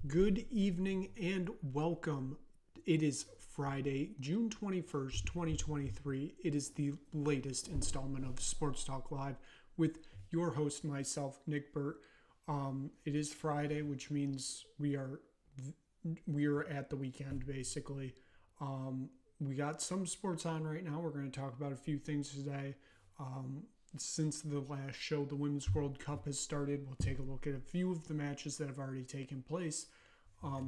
Good evening and welcome. It is Friday, June 21st, 2023. It is the latest installment of Sports Talk Live with your host, myself, Nick Burt. It is Friday, which means we are at the weekend, basically. We got some sports on right now. We're going to talk about a few things today. Since the last show, the Women's World Cup has started. We'll take a look at a few of the matches that have already taken place.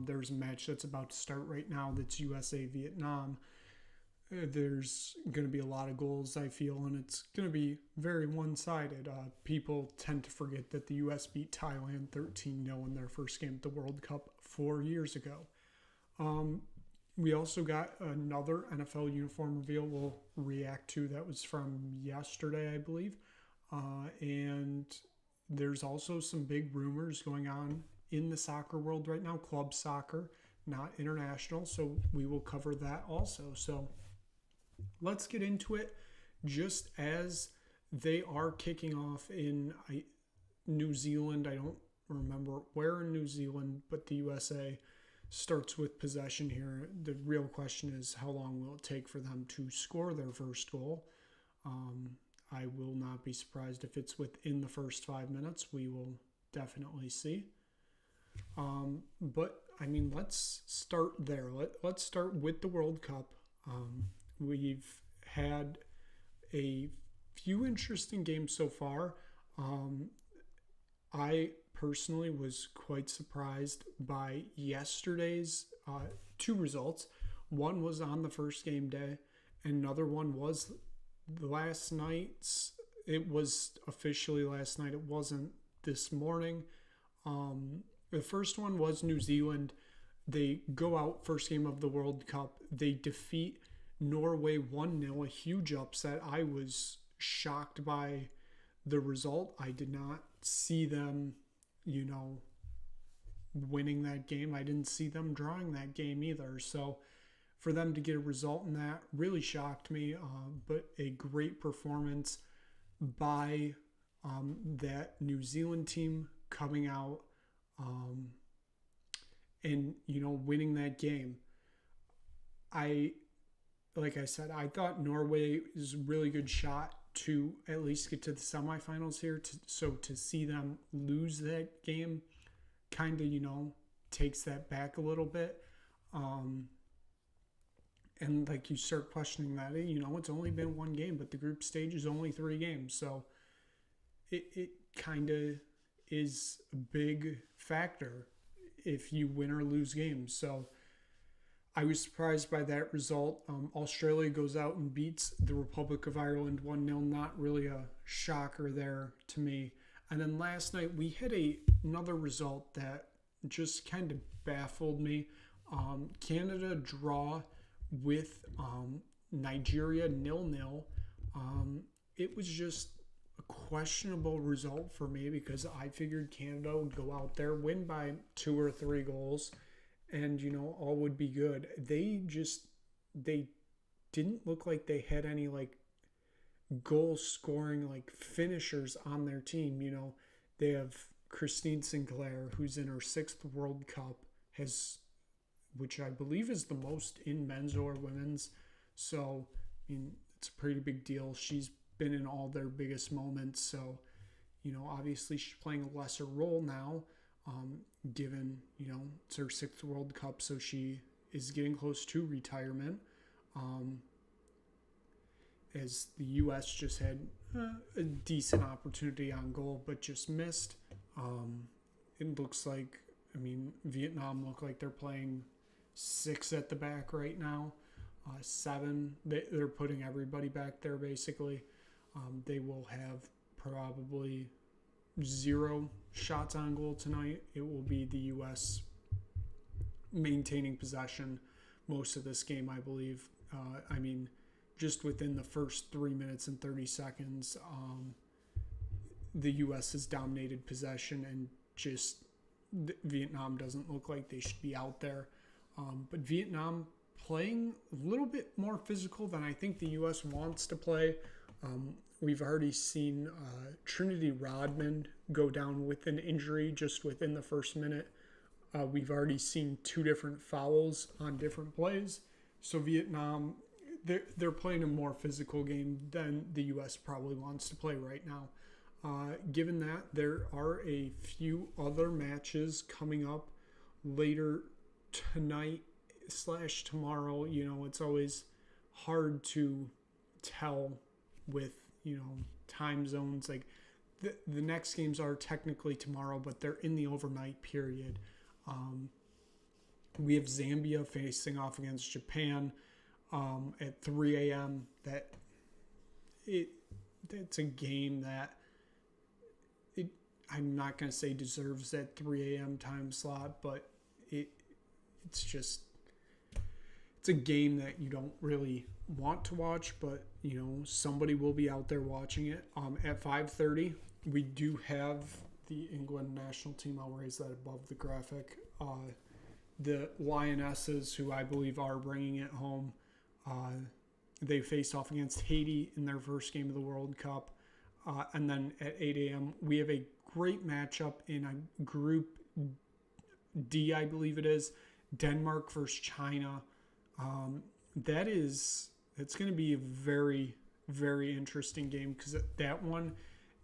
There's a match that's about to start right now that's USA-Vietnam. There's going to be a lot of goals, I feel, and it's going to be very one-sided. People tend to forget that the U.S. beat Thailand 13-0 in their first game at the World Cup 4 years ago. We also got another NFL uniform reveal we'll react to. That was from yesterday, I believe. And there's also some big rumors going on in the soccer world right now, club soccer, not international. So we will cover that also. So let's get into it. Just as they are kicking off in New Zealand, I don't remember where in New Zealand, but the USA starts with possession here. The real question is, how long will it take for them to score their first goal? I will not be surprised if it's within the first 5 minutes. We will definitely see. But, I mean, let's start there. Let's start with the World Cup. We've had a few interesting games so far. I personally was quite surprised by yesterday's two results. One was on the first game day, and another one was last night's. It was officially last night. It wasn't this morning. The first one was New Zealand. They go out first game of the World Cup. They defeat Norway 1-0, a huge upset. I was shocked by the result. I did not see them, winning that game. I didn't see them drawing that game either. So for them to get a result in that really shocked me, but a great performance by that New Zealand team coming out and, winning that game. Like I said, I thought Norway is a really good shot to at least get to the semifinals here. So to see them lose that game kind of, takes that back a little bit. And like you start questioning that, it's only been one game, but the group stage is only 3 games. So it kind of is a big factor if you win or lose games. So I was surprised by that result. Australia goes out and beats the Republic of Ireland 1-0. Not really a shocker there to me. And then last night we had another result that just kind of baffled me. Canada draw with Nigeria 0-0. It was just a questionable result for me because I figured Canada would go out there, win by 2 or 3 goals, and, all would be good. They didn't look like they had any, goal scoring, finishers on their team. They have Christine Sinclair, who's in her 6th World Cup, which I believe is the most in men's or women's. So, it's a pretty big deal. She's been in all their biggest moments. So, obviously she's playing a lesser role now. Given, it's her 6th World Cup, so she is getting close to retirement. As the U.S. just had a decent opportunity on goal, but just missed. It looks like, Vietnam look like they're playing 6 at the back right now. 7, they're putting everybody back there, basically. They will have probably 0 shots on goal tonight. It will be the U.S. maintaining possession most of this game, I believe. Just within the first 3 minutes and 30 seconds, the U.S. has dominated possession, and just Vietnam doesn't look like they should be out there. But Vietnam playing a little bit more physical than I think the U.S. wants to play. We've already seen Trinity Rodman go down with an injury just within the first minute We've already seen 2 different fouls on different plays. So Vietnam, they're playing a more physical game than the U.S. probably wants to play right now. Given that, there are a few other matches coming up later tonight / tomorrow. It's always hard to tell with, time zones. Like the next games are technically tomorrow, but they're in the overnight period. We have Zambia facing off against Japan at 3 a.m. It's a game that I'm not going to say deserves that 3 a.m. time slot, but it's a game that you don't really want to watch, but somebody will be out there watching it. At 5:30, we do have the England national team. I'll raise that above the graphic. The Lionesses, who I believe are bringing it home, they faced off against Haiti in their first game of the World Cup. And then at 8 a.m., we have a great matchup in a Group D, I believe it is, Denmark versus China. It's going to be a very, very interesting game, because that one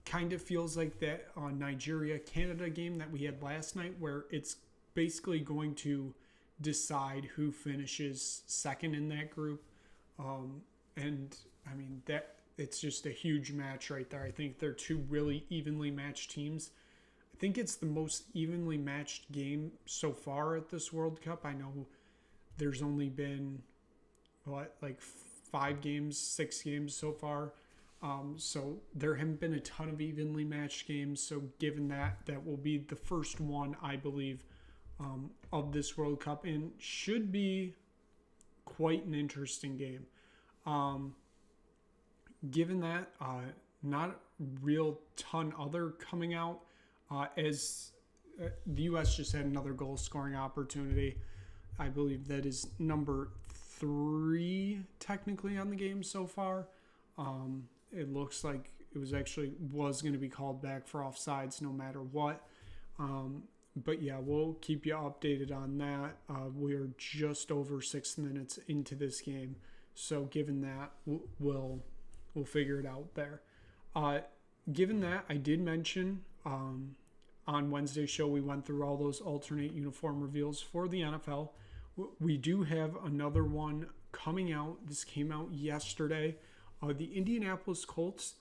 kind of feels like that Nigeria-Canada game that we had last night, where it's basically going to decide who finishes second in that group. And I mean, it's just a huge match right there. I think they're 2 really evenly matched teams. I think it's the most evenly matched game so far at this World Cup. I know there's only been 5 games, 6 games so far. So there haven't been a ton of evenly matched games. So given that will be the first one, I believe, of this World Cup, and should be quite an interesting game. Given that, not a real ton other coming out, as the U.S. just had another goal scoring opportunity. I believe that is number 3 technically on the game so far. It looks like it was going to be called back for offsides no matter what. But yeah, we'll keep you updated on that. We're just over 6 minutes into this game, so given that, we'll figure it out there. Given that, I did mention on Wednesday's show we went through all those alternate uniform reveals for the NFL. We do have another one coming out. This came out yesterday. The Indianapolis Colts,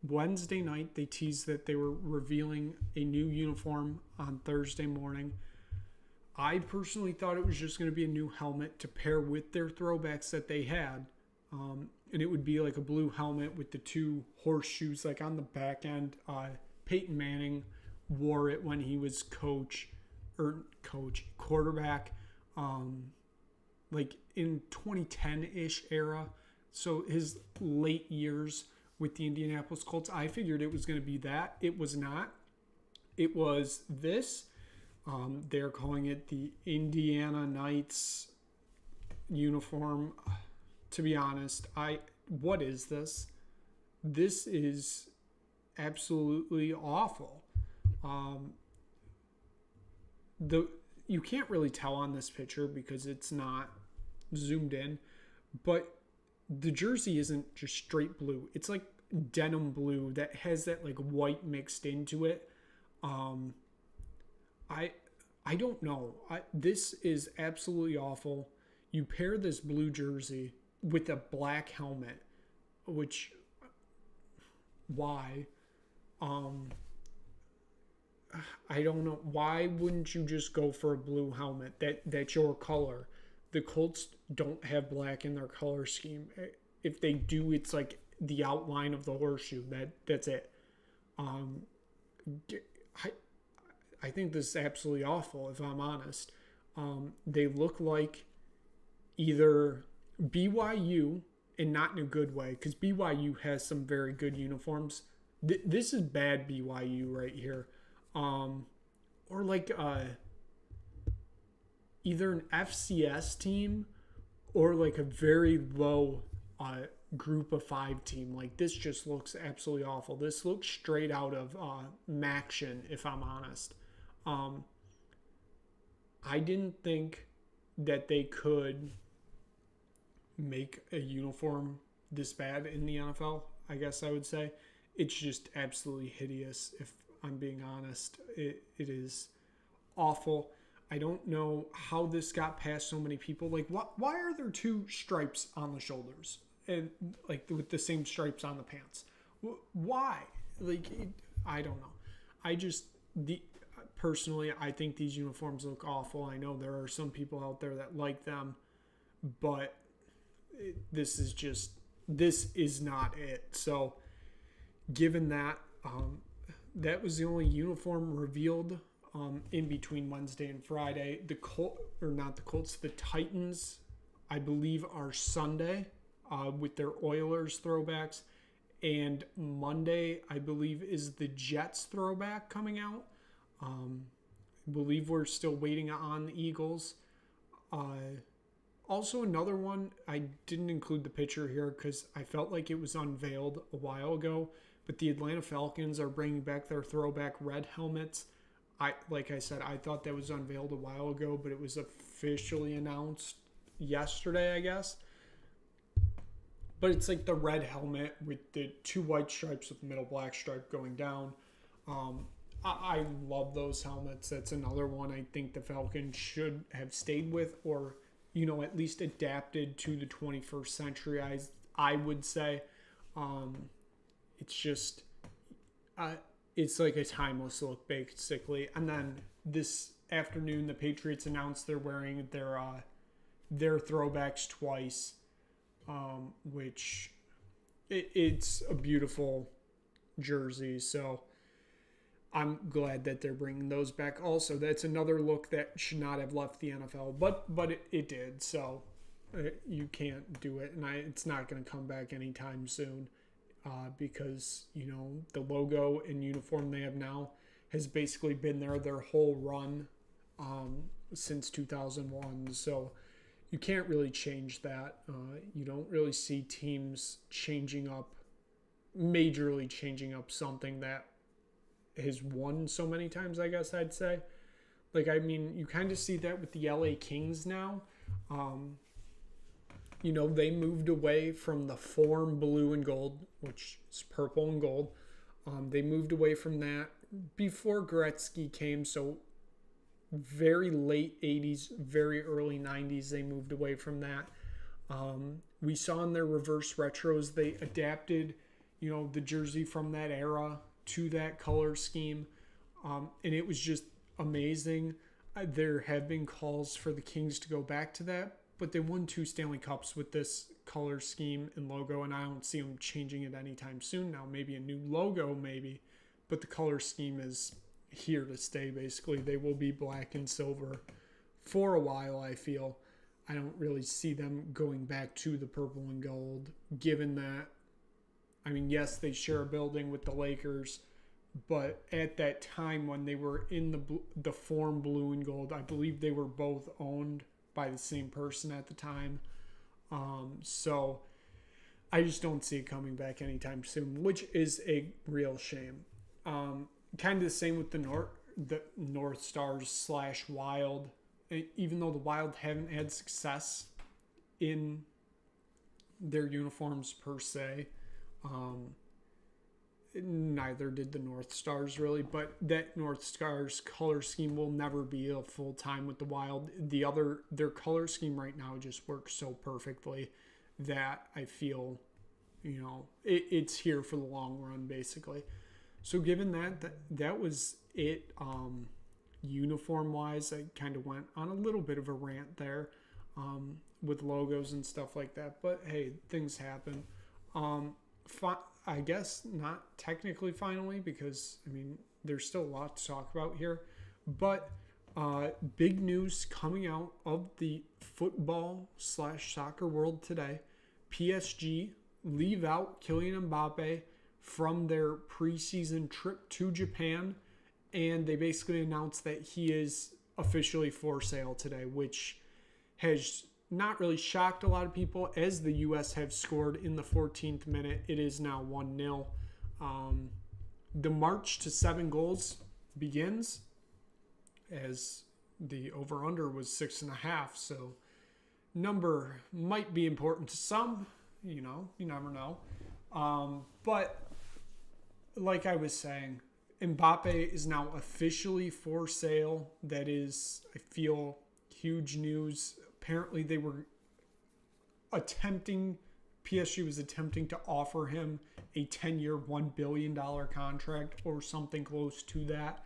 Wednesday night, they teased that they were revealing a new uniform on Thursday morning. I personally thought it was just going to be a new helmet to pair with their throwbacks that they had. And it would be like a blue helmet with the 2 horseshoes like on the back end. Peyton Manning wore it when he was quarterback, like in 2010-ish era. So his late years with the Indianapolis Colts, I figured it was going to be that. It was not. It was this. They're calling it the Indiana Knights uniform. To be honest, what is this? This is absolutely awful. You can't really tell on this picture because it's not zoomed in, but the jersey isn't just straight blue. It's like denim blue that has that like white mixed into it. I don't know. This is absolutely awful. You pair this blue jersey with a black helmet, which, why? I don't know. Why wouldn't you just go for a blue helmet? That's your color. The Colts don't have black in their color scheme. If they do, it's like the outline of the horseshoe. That's it. I think this is absolutely awful, if I'm honest. They look like either BYU, and not in a good way, because BYU has some very good uniforms. This is bad BYU right here. Or like either an FCS team or like a very low group of 5 team. Like, this just looks absolutely awful. This looks straight out of Maction, if I'm honest. I didn't think that they could make a uniform this bad in the NFL, I guess I would say. It's just absolutely hideous, if I'm being honest. It is awful. I don't know how this got past so many people. Like, why are there two stripes on the shoulders? And, like, with the same stripes on the pants? Why? Like, I don't know. Personally, I think these uniforms look awful. I know there are some people out there that like them, but this is not it. So, given that, that was the only uniform revealed in between Wednesday and Friday. The Titans, I believe, are Sunday with their Oilers throwbacks. And Monday, I believe, is the Jets throwback coming out. I believe we're still waiting on the Eagles. Also, another one, I didn't include the picture here because I felt like it was unveiled a while ago, but the Atlanta Falcons are bringing back their throwback red helmets. Like I said, I thought that was unveiled a while ago, but it was officially announced yesterday, I guess. But it's like the red helmet with the two white stripes with the middle black stripe going down. I love those helmets. That's another one I think the Falcons should have stayed with, or, at least adapted to the 21st century, I would say. It's just, it's like a timeless look, basically. And then this afternoon, the Patriots announced they're wearing their throwbacks twice, which it's a beautiful jersey. So I'm glad that they're bringing those back. Also, that's another look that should not have left the NFL, but it did. So you can't do it, and it's not going to come back anytime soon because the logo and uniform they have now has basically been there their whole run since 2001. So you can't really change that. You don't really see teams majorly changing up something that has won so many times, I guess I'd say. You kind of see that with the LA Kings now. They moved away from the form blue and gold, which is purple and gold. They moved away from that before Gretzky came, so very late 80s, very early 90s, they moved away from that. We saw in their reverse retros, they adapted, the jersey from that era to that color scheme, and it was just amazing. There have been calls for the Kings to go back to that, but they won 2 Stanley Cups with this color scheme and logo, and I don't see them changing it anytime soon. Now, maybe a new logo, but the color scheme is here to stay, basically. They will be black and silver for a while, I feel. I don't really see them going back to the purple and gold, given that, yes, they share a building with the Lakers, but at that time when they were in the form blue and gold, I believe they were both owned by the same person at the time. So I just don't see it coming back anytime soon, which is a real shame. Kind of the same with the North Stars / Wild. Even though the Wild haven't had success in their uniforms per se, neither did the North Stars really, but that North Stars color scheme will never be a full time with the Wild. Their color scheme right now just works so perfectly that I feel, it's here for the long run, basically. So given that was it, uniform wise, I kind of went on a little bit of a rant there, with logos and stuff like that, but hey, things happen. I guess not technically finally, because there's still a lot to talk about here, but big news coming out of the football / soccer world today. PSG leave out Kylian Mbappe from their preseason trip to Japan, and they basically announced that he is officially for sale today, which has not really shocked a lot of people, as the U.S. have scored in the 14th minute. It is now 1-0. The march to 7 goals begins, as The over-under was 6.5, so number might be important to some. You never know. But like I was saying, Mbappe is now officially for sale. That is, I feel, huge news. Apparently they were PSG was attempting to offer him a 10-year, $1 billion contract or something close to that.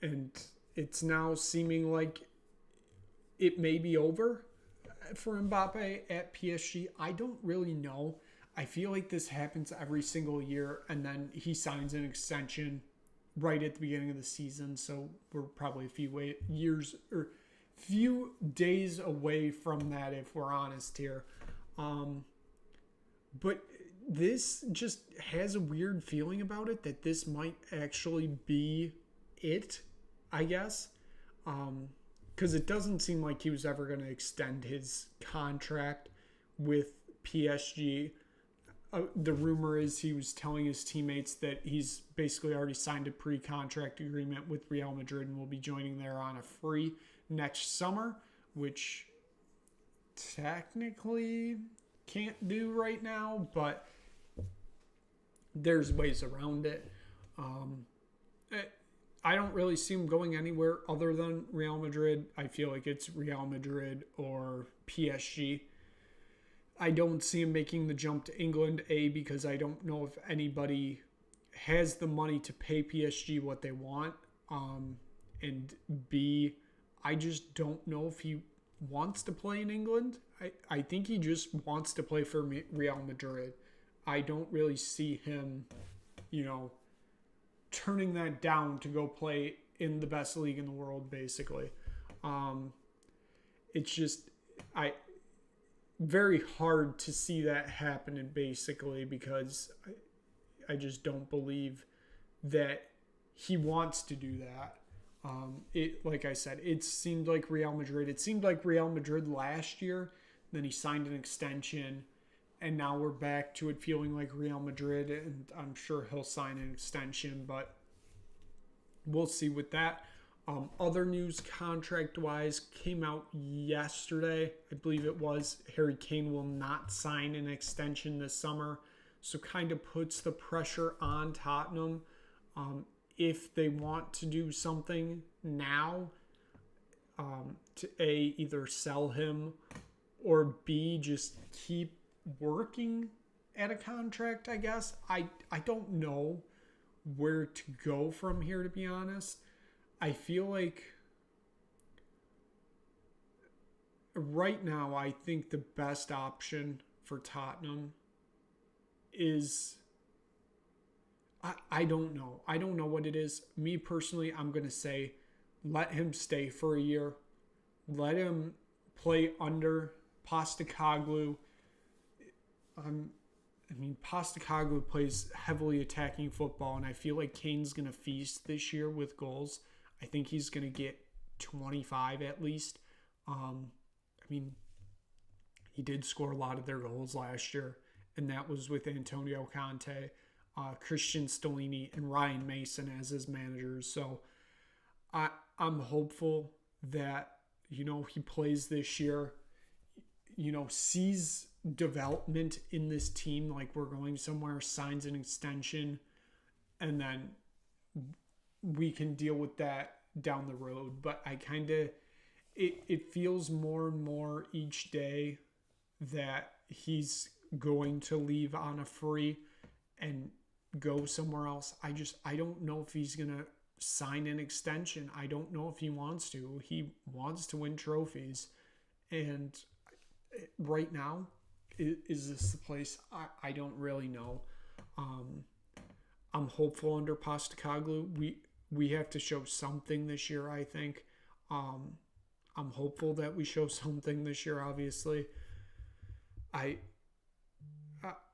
And it's now seeming like it may be over for Mbappe at PSG. I don't really know. I feel like this happens every single year, and then he signs an extension right at the beginning of the season. So we're probably a few days away from that, if we're honest here. But this just has a weird feeling about it that this might actually be it, I guess. Because it doesn't seem like he was ever going to extend his contract with PSG. The rumor is he was telling his teammates that he's basically already signed a pre-contract agreement with Real Madrid and will be joining there on a free next summer, which technically can't do right now, but there's ways around it. I don't really see him going anywhere other than Real Madrid. I feel like it's Real Madrid or PSG. I don't see him making the jump to England, A, because I don't know if anybody has the money to pay PSG what they want, and B, I just don't know if he wants to play in England. I think he just wants to play for Real Madrid. I don't really see him, turning that down to go play in the best league in the world, basically. It's just, very hard to see that happening, basically, because I just don't believe that he wants to do that. Like I said, it seemed like Real Madrid. It seemed like Real Madrid last year. Then he signed an extension, and now we're back to it feeling like Real Madrid, and I'm sure he'll sign an extension, but we'll see with that. Other news contract-wise came out yesterday. I believe it was. Harry Kane will not sign an extension this summer, so kind of puts the pressure on Tottenham. If they want to do something now, to A, either sell him, or B, just keep working at a contract, I guess. I don't know where to go from here, to be honest. I feel like right now, I think the best option for Tottenham is, I don't know. I don't know what it is. Me personally, I'm going to say let him stay for a year. Let him play under Postecoglou. Postecoglou plays heavily attacking football, and I feel like Kane's going to feast this year with goals. I think he's going to get 25 at least. He did score a lot of their goals last year, and that was with Antonio Conte, Christian Stellini, and Ryan Mason as his managers. So I'm hopeful that, he plays this year, sees development in this team, like we're going somewhere, signs an extension, and then we can deal with that down the road. But I kind of, it feels more and more each day that he's going to leave on a free and go somewhere else. I don't know if he's going to sign an extension. I don't know if he wants to. He wants to win trophies. And right now, is this the place? I don't really know. I'm hopeful under Postecoglou. We have to show something this year, I think. I'm hopeful that we show something this year, obviously.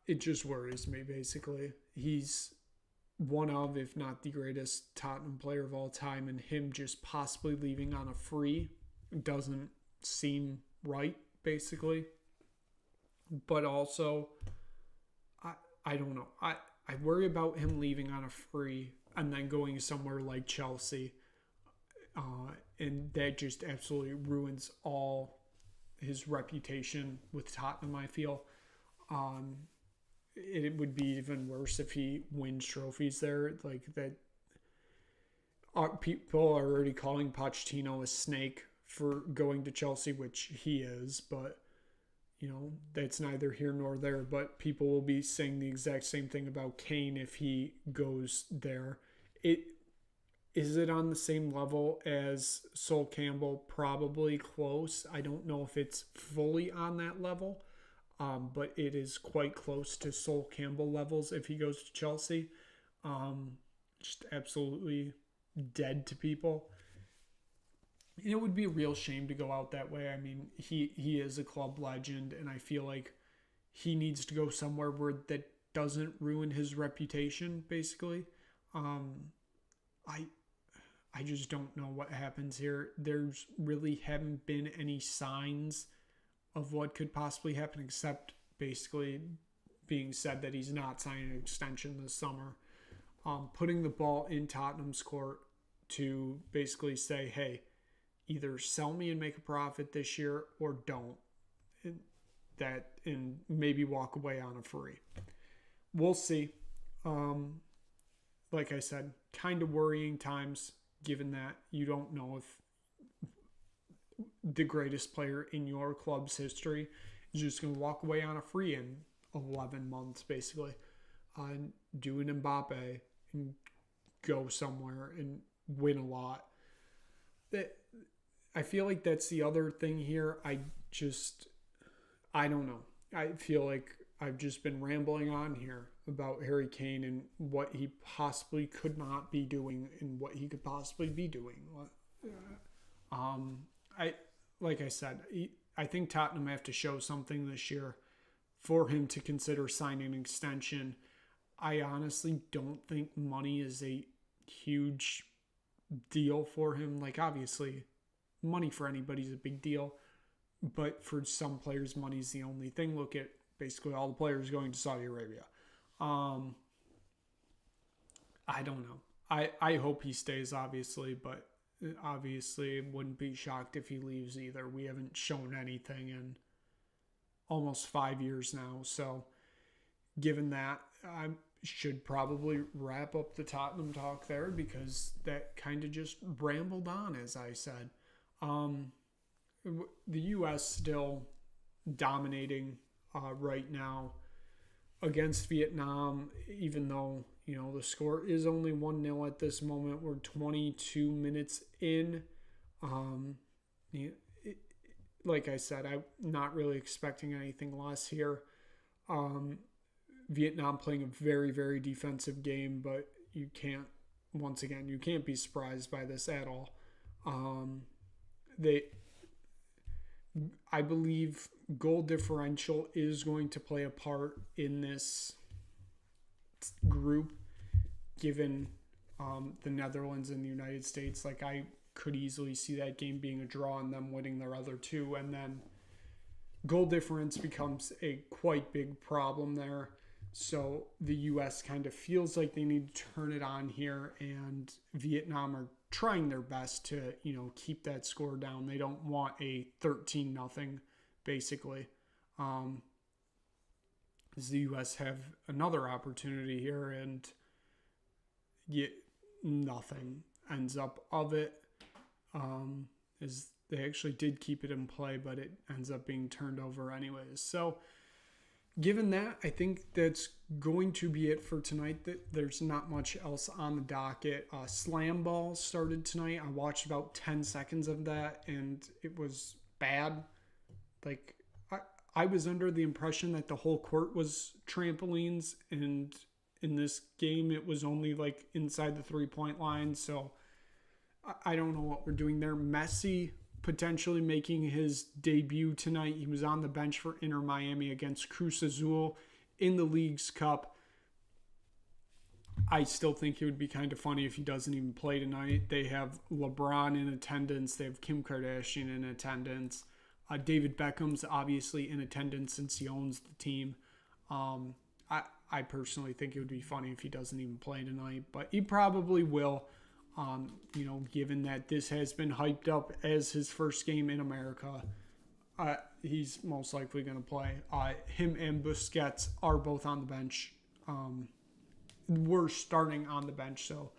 It just worries me, basically. He's one of, if not the greatest Tottenham player of all time, and him just possibly leaving on a free doesn't seem right, basically. But also, I don't know. I worry about him leaving on a free and then going somewhere like Chelsea. and that just absolutely ruins all his reputation with Tottenham, I feel. It would be even worse if he wins trophies there. Like that, people are already calling Pochettino a snake for going to Chelsea, which he is, but that's neither here nor there. But people will be saying the exact same thing about Kane if he goes there. Is it on the same level as Sol Campbell? Probably close. I don't know if it's fully on that level, but it is quite close to Sol Campbell levels if he goes to Chelsea. Just absolutely dead to people. And it would be a real shame to go out that way. I mean, he is a club legend, and I feel like he needs to go somewhere where that doesn't ruin his reputation, basically. I just don't know what happens here. There's really haven't been any signs of what could possibly happen, except basically being said that he's not signing an extension this summer. Putting the ball in Tottenham's court to basically say, hey, either sell me and make a profit this year or don't. And maybe walk away on a free. We'll see. Like I said, kind of worrying times, given that you don't know if the greatest player in your club's history is just going to walk away on a free in 11 months, basically. Do an Mbappe and go somewhere and win a lot. I feel like that's the other thing here. I don't know. I feel like I've just been rambling on here about Harry Kane and what he possibly could not be doing and what he could possibly be doing. Like I said, I think Tottenham have to show something this year for him to consider signing an extension. I honestly don't think money is a huge deal for him. Like, obviously, money for anybody is a big deal, but for some players, money is the only thing. Look at basically all the players going to Saudi Arabia. I don't know. I hope he stays, obviously, but obviously wouldn't be shocked if he leaves either. We haven't shown anything in almost 5 years now. So given that, I should probably wrap up the Tottenham talk there because that kind of just rambled on, as I said. The U.S. still dominating right now against Vietnam, even though, the score is only 1-0 at this moment. We're 22 minutes in. Like I said, I'm not really expecting anything less here. Vietnam playing a very, very defensive game, but you can't be surprised by this at all. I believe goal differential is going to play a part in this group, given the Netherlands and the United States. Like, I could easily see that game being a draw and them winning their other two, and then goal difference becomes a quite big problem there. So the U.S. kind of feels like they need to turn it on here, and Vietnam are trying their best to, keep that score down. They don't want a 13-0, basically. As the U.S. have another opportunity here, and yet nothing ends up of it. As they actually did keep it in play, but it ends up being turned over anyways. So given that, I think that's going to be it for tonight. There's not much else on the docket. Slam ball started tonight. I watched about 10 seconds of that, and it was bad. Like, I was under the impression that the whole court was trampolines, and in this game, it was only, like, inside the three-point line. So I don't know what we're doing there. Messi potentially making his debut tonight. He was on the bench for Inter Miami against Cruz Azul in the League's Cup. I still think it would be kind of funny if he doesn't even play tonight. They have LeBron in attendance. They have Kim Kardashian in attendance. David Beckham's obviously in attendance since he owns the team. I personally think it would be funny if he doesn't even play tonight, but he probably will. Given that this has been hyped up as his first game in America, he's most likely going to play. Him and Busquets are both on the bench. We're starting on the bench, so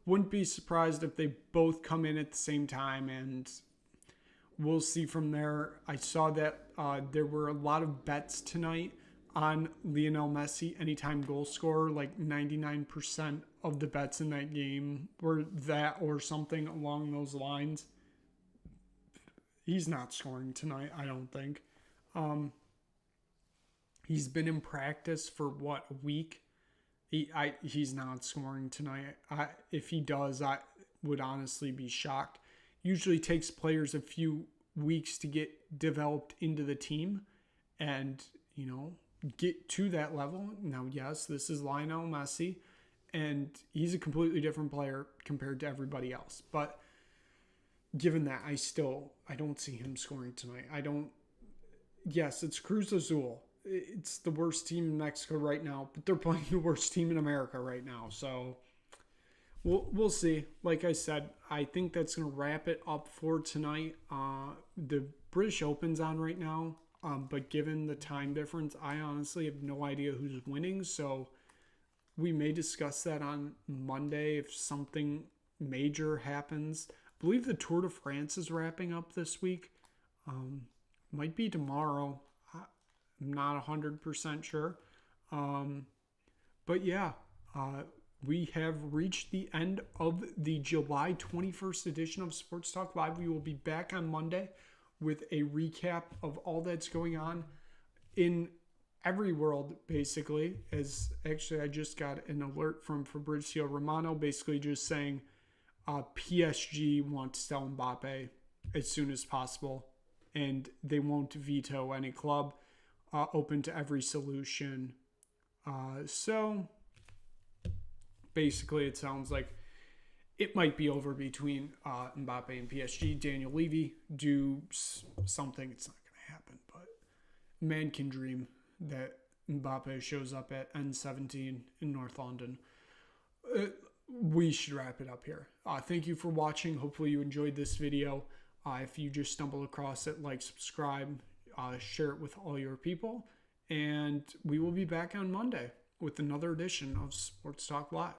wouldn't be surprised if they both come in at the same time, and we'll see from there. I saw that there were a lot of bets tonight on Lionel Messi, anytime goal scorer. Like 99% of the bets in that game were that or something along those lines. He's not scoring tonight, I don't think. He's been in practice for a week. He's not scoring tonight. If he does, I would honestly be shocked. Usually takes players a few weeks to get developed into the team and, get to that level. Now, yes, this is Lionel Messi, and he's a completely different player compared to everybody else. But given that, I don't see him scoring tonight. Yes, it's Cruz Azul. It's the worst team in Mexico right now, but they're playing the worst team in America right now. So we'll see. Like I said, I think that's going to wrap it up for tonight. The British Open's on right now, but given the time difference, I honestly have no idea who's winning. So we may discuss that on Monday if something major happens. I believe the Tour de France is wrapping up this week. Might be tomorrow. I'm not 100% sure. But yeah, we have reached the end of the July 21st edition of Sports Talk Live. We will be back on Monday with a recap of all that's going on in every world, basically. As actually, I just got an alert from Fabrizio Romano, basically just saying PSG wants to sell Mbappe as soon as possible, and they won't veto any club. Open to every solution. So basically, it sounds like it might be over between Mbappe and PSG. Daniel Levy do something. It's not going to happen, but man can dream that Mbappe shows up at N17 in North London. We should wrap it up here. Thank you for watching. Hopefully you enjoyed this video. If you just stumble across it, like, subscribe, share it with all your people, and we will be back on Monday with another edition of Sports Talk Live.